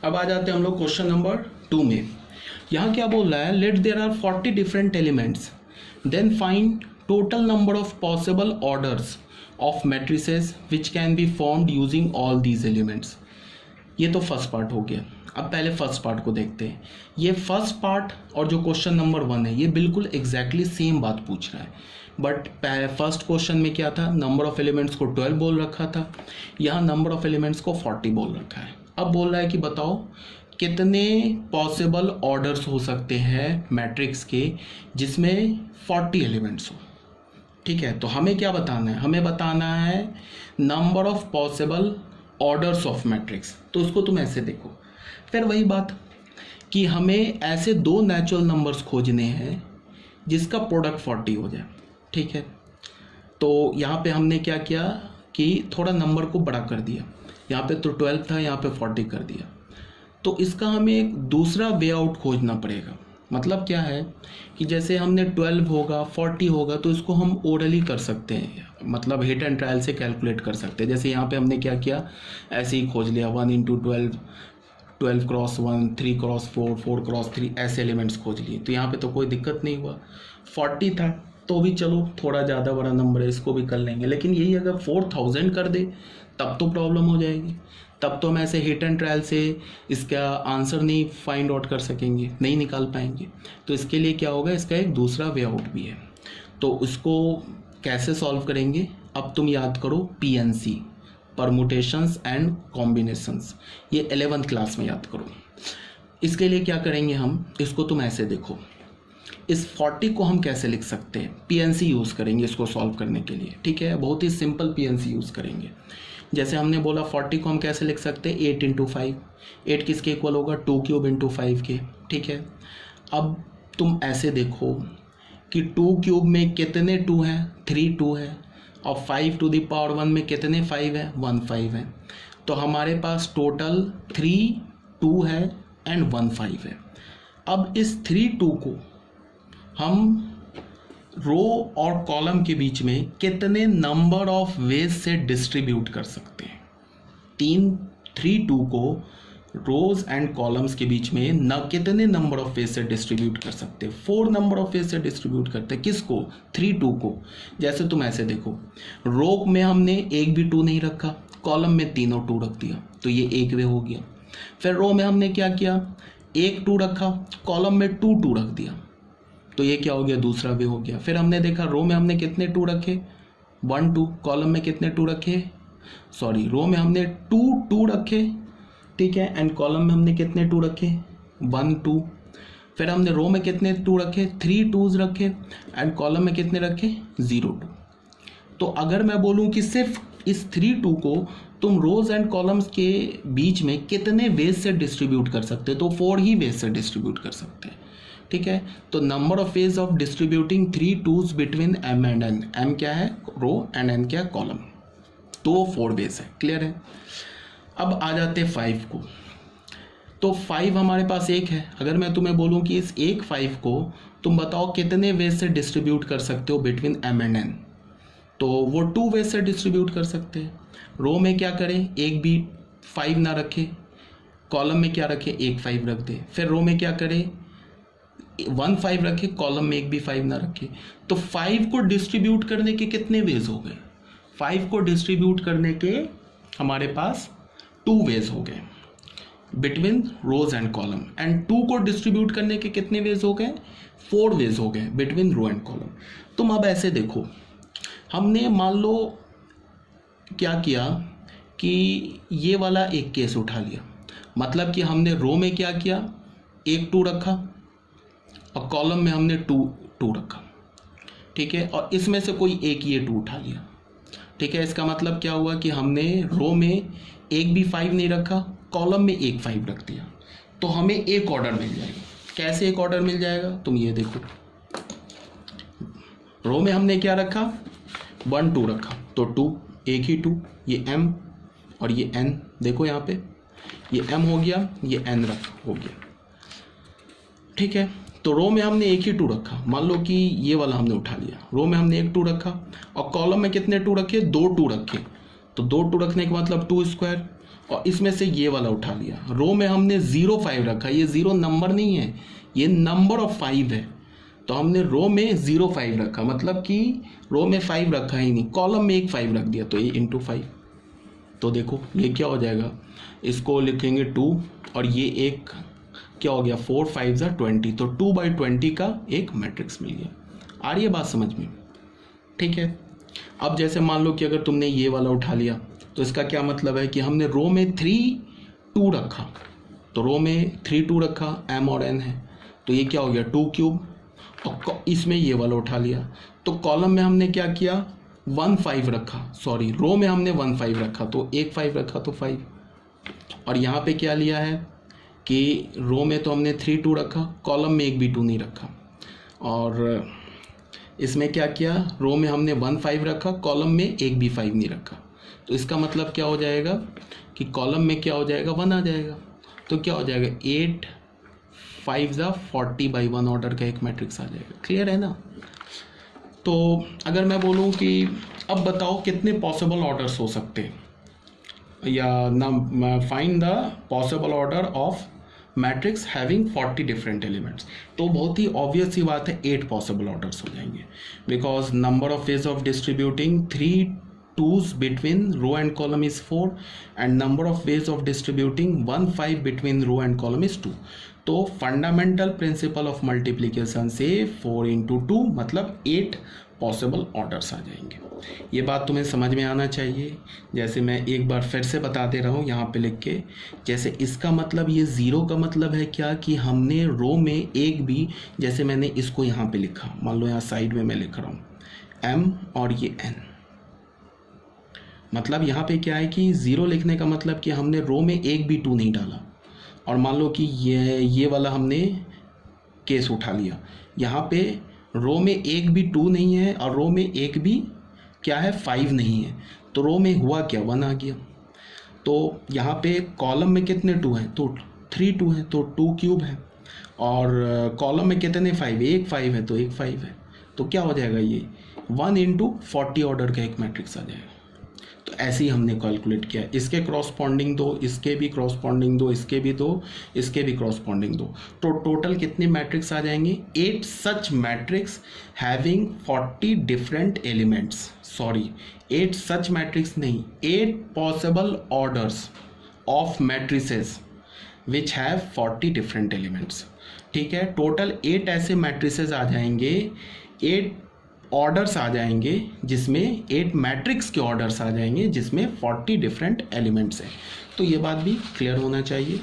अब आ जाते हैं हम लोग क्वेश्चन नंबर 2 में। यहाँ क्या बोल रहा है, let there are 40 different elements, then find total number of possible orders of matrices which can be formed using all these elements. ये तो फर्स्ट पार्ट हो गया। अब पहले फर्स्ट पार्ट को देखते हैं। ये फर्स्ट पार्ट और जो क्वेश्चन नंबर 1 है ये बिल्कुल एग्जैक्टली सेम बात पूछ रहा है, बट फर्स्ट क्वेश्चन में क्या था, नंबर ऑफ एलिमेंट्स को 12 बोल रखा था, यहाँ नंबर ऑफ एलिमेंट्स को 40 बोल रखा है। अब बोल रहा है कि बताओ कितने पॉसिबल ऑर्डर्स हो सकते हैं मैट्रिक्स के जिसमें 40 एलिमेंट्स हो। ठीक है, तो हमें क्या बताना है, हमें बताना है number of possible orders of matrix. तो उसको तुम ऐसे देखो, फिर वही बात कि हमें ऐसे दो नेचुरल नंबर्स खोजने हैं जिसका प्रोडक्ट 40 हो जाए। ठीक है, तो यहाँ पे हमने क्या किया कि थोड़ा नंबर को बड़ा कर दिया, यहाँ पे तो 12 था, यहाँ पे 40 कर दिया। तो इसका हमें एक दूसरा वे आउट खोजना पड़ेगा। मतलब क्या है कि जैसे हमने 12 होगा 40 होगा तो इसको हम ओरली कर सकते हैं, मतलब हिट एंड ट्रायल से कैलकुलेट कर सकते हैं। जैसे यहाँ पे हमने क्या किया, ऐसे ही खोज लिया 1 × 12, 12 × 1, 3 × 4, 4 × 3 ऐसे एलिमेंट्स खोज लिए। तो यहाँ पे तो कोई दिक्कत नहीं हुआ। 40 था तो भी चलो थोड़ा ज़्यादा बड़ा नंबर है, इसको भी कर लेंगे। लेकिन यही अगर 4000 कर दे तब तो प्रॉब्लम हो जाएगी, तब तो हम ऐसे हिट एंड ट्रायल से इसका आंसर नहीं फाइंड आउट कर सकेंगे, नहीं निकाल पाएंगे। तो इसके लिए क्या होगा, इसका एक दूसरा वे आउट भी है। तो उसको कैसे सॉल्व करेंगे, अब तुम याद करो PNC, परमुटेशंस एंड कॉम्बिनेशंस, ये 11th क्लास में याद करो। इसके लिए क्या करेंगे हम, इसको तुम ऐसे देखो, इस 40 को हम कैसे लिख सकते हैं, PNC यूज़ करेंगे इसको सॉल्व करने के लिए। ठीक है, बहुत ही सिंपल PNC यूज़ करेंगे। जैसे हमने बोला 40 को हम कैसे लिख सकते हैं, 8 × 5, 8 किसके इक्वल होगा, 2³ × 5 के। ठीक है, अब तुम ऐसे देखो कि 2³ में कितने 2 हैं, 3 2 है, और 5⁻1 में कितने 5 है, 1 5 है। तो हमारे पास टोटल 3 2 है एंड 1 5 है। अब इस 3 2 को हम रो और कॉलम के बीच में कितने नंबर ऑफ वेज से डिस्ट्रीब्यूट कर सकते हैं। 3 2 को रोज एंड कॉलम्स के बीच में न कितने नंबर ऑफ वेज से डिस्ट्रीब्यूट कर सकते हैं, 4 नंबर ऑफ वेज से डिस्ट्रीब्यूट करते हैं। किसको, 3 2 को। जैसे तुम ऐसे देखो, रो में हमने एक भी 2 नहीं रखा, कॉलम में तीनों 2 रख दिया, तो ये एक वे हो गया। फिर रो में हमने क्या किया, एक 2 रखा, कॉलम में 2 2 रख दिया, तो ये क्या हो गया, दूसरा वे हो गया। फिर हमने देखा रो में हमने कितने 2 रखे, 1 2, कॉलम में कितने 2 रखे, सॉरी रो में हमने 2 2 रखे, ठीक है, एंड कॉलम में हमने कितने 2 रखे, 1 2। फिर हमने रो में कितने 2 रखे, 3 2s रखे, एंड कॉलम में कितने रखे, 0 2। तो अगर मैं बोलूं कि सिर्फ इस 3 2 को तुम रोज एंड कॉलम्स के बीच में कितने वेज से डिस्ट्रीब्यूट कर सकते, तो 4 ही वेज से डिस्ट्रीब्यूट कर सकते हैं। ठीक है, तो number of ways of distributing 3 2s between m and n, m क्या है रो एंड n क्या है कॉलम, तो 4 वेज है। क्लियर है। अब आ जाते 5 को, तो 5 हमारे पास एक है। अगर मैं तुम्हें बोलूं कि इस एक 5 को तुम बताओ कितने वेज से डिस्ट्रीब्यूट कर सकते हो बिटवीन m एंड n, तो वो 2 वेज से डिस्ट्रीब्यूट कर सकते हैं। रो में क्या करें, एक भी 5 ना रखे, कॉलम में क्या रखे, एक 5 रख दे। फिर रो में क्या करें, 1 5 रखे, कॉलम में एक भी 5 ना रखे। तो 5 को डिस्ट्रीब्यूट करने के कितने वेज हो गए, 5 को डिस्ट्रीब्यूट करने के हमारे पास 2 वेज हो गए between rows and column, and 2 को डिस्ट्रीब्यूट करने के कितने वेज हो गए, 4 वेज हो गए बिटवीन रो एंड कॉलम। तुम अब ऐसे देखो, हमने मान लो क्या किया कि ये वाला एक केस उठा लिया, मतलब कि हमने रो में क्या किया, एक 2 रखा और कॉलम में हमने 2 2 रखा। ठीक है, और इसमें से कोई एक ये 2 उठा लिया। ठीक है, इसका मतलब क्या हुआ कि हमने रो में एक भी 5 नहीं रखा, कॉलम में एक 5 रख दिया, तो हमें एक ऑर्डर मिल जाएगा। कैसे एक ऑर्डर मिल जाएगा, तुम ये देखो, रो में हमने क्या रखा, 1 2 रखा, तो 2 एक ही 2, ये m और ये n, देखो यहाँ पे ये m हो गया, ये n हो गया। ठीक है, तो रो में हमने एक ही 2 रखा, मान लो कि ये वाला हमने उठा लिया, रो में हमने एक 2 रखा और कॉलम में कितने 2 रखे, 2 2 रखे, तो 2 2 रखने का मतलब 2 स्क्वायर, और इसमें से ये वाला उठा लिया। रो में हमने 0 5 रखा, ये 0 नंबर नहीं है, ये नंबर ऑफ 5 है, तो हमने रो में 0 5 रखा, मतलब कि रो में 5 रखा ही नहीं, कॉलम में एक 5 रख दिया, तो ये इंटू 5। तो देखो ये क्या हो जाएगा, इसको लिखेंगे 2 और ये एक क्या हो गया 4 5 20, तो 2/20 का एक मैट्रिक्स मिल गया। आ रही है बात समझ में? ठीक है। अब जैसे मान लो कि अगर तुमने ये वाला उठा लिया, तो इसका क्या मतलब है कि हमने रो में 3 2 रखा, तो रो में 3 2 रखा, m और n है, तो ये क्या हो गया 2 क्यूब, और इसमें ये वाला उठा लिया, तो कॉलम में हमने क्या किया 1 5 रखा, सॉरी रो में हमने 1 5 रखा, तो एक 5 रखा तो 5, और यहाँ पे क्या लिया है कि रो में तो हमने 3 2 रखा, कॉलम में एक भी 2 नहीं रखा, और इसमें क्या किया रो में हमने 1 5 रखा, कॉलम में एक भी 5 नहीं रखा, तो इसका मतलब क्या हो जाएगा कि कॉलम में क्या हो जाएगा 1 आ जाएगा, तो क्या हो जाएगा 8 5 40/1 ऑर्डर का एक मैट्रिक्स आ जाएगा। क्लियर है ना? तो अगर मैं बोलूँ कि अब बताओ कितने पॉसिबल ऑर्डर्स हो सकते हैं, या ना find the possible order of matrix having 40 different elements, तो बहुत ही ऑब्वियस सी बात है 8 पॉसिबल ऑर्डर्स हो जाएंगे, because number of ways of distributing 3 2s between row and column is 4 and number of ways of distributing 1 5 between row and column is 2। तो fundamental principle of multiplication से 4 × 2 मतलब 8 possible orders आ जाएंगे। ये बात तुम्हें समझ में आना चाहिए। जैसे मैं एक बार फिर से बता दे रहा हूँ यहाँ पे लिख के, जैसे इसका मतलब ये 0 का मतलब है क्या कि हमने रो में एक भी, जैसे मैंने इसको यहाँ पे लिखा, मान लो यहाँ साइड में मैं लिख रहा हूँ m और ये n, मतलब यहाँ पे क्या है कि 0 लिखने का मतलब कि हमने रो में एक भी 2 नहीं डाला, और मान लो कि ये वाला हमने केस उठा लिया, यहाँ पे रो में एक भी 2 नहीं है और रो में एक भी क्या है 5 नहीं है, तो रो में हुआ क्या 1 आ गया। तो यहाँ पे कॉलम में कितने 2 हैं, तो 3 2 हैं, तो 2 क्यूब है, और कॉलम में कितने 5, एक 5 है, तो एक 5 है, तो क्या हो जाएगा ये 1 × 40 ऑर्डर का एक मैट्रिक्स आ जाएगा। तो ऐसे ही हमने कैलकुलेट किया, इसके क्रॉसपॉन्डिंग 2, इसके भी क्रॉसपॉन्डिंग 2, इसके भी 2, इसके भी क्रॉसपॉन्डिंग 2, तो टोटल कितने मैट्रिक्स आ जाएंगे 8 such matrix having 40 different elements, sorry 8 such matrix नहीं, 8 possible orders of matrices which have 40 different elements. ठीक है, टोटल 8 ऐसे मैट्रिसेस आ जाएंगे, 8 ऑर्डर्स आ जाएंगे जिसमें 8 मैट्रिक्स के ऑर्डर्स आ जाएंगे जिसमें 40 डिफरेंट एलिमेंट्स हैं। तो ये बात भी क्लियर होना चाहिए।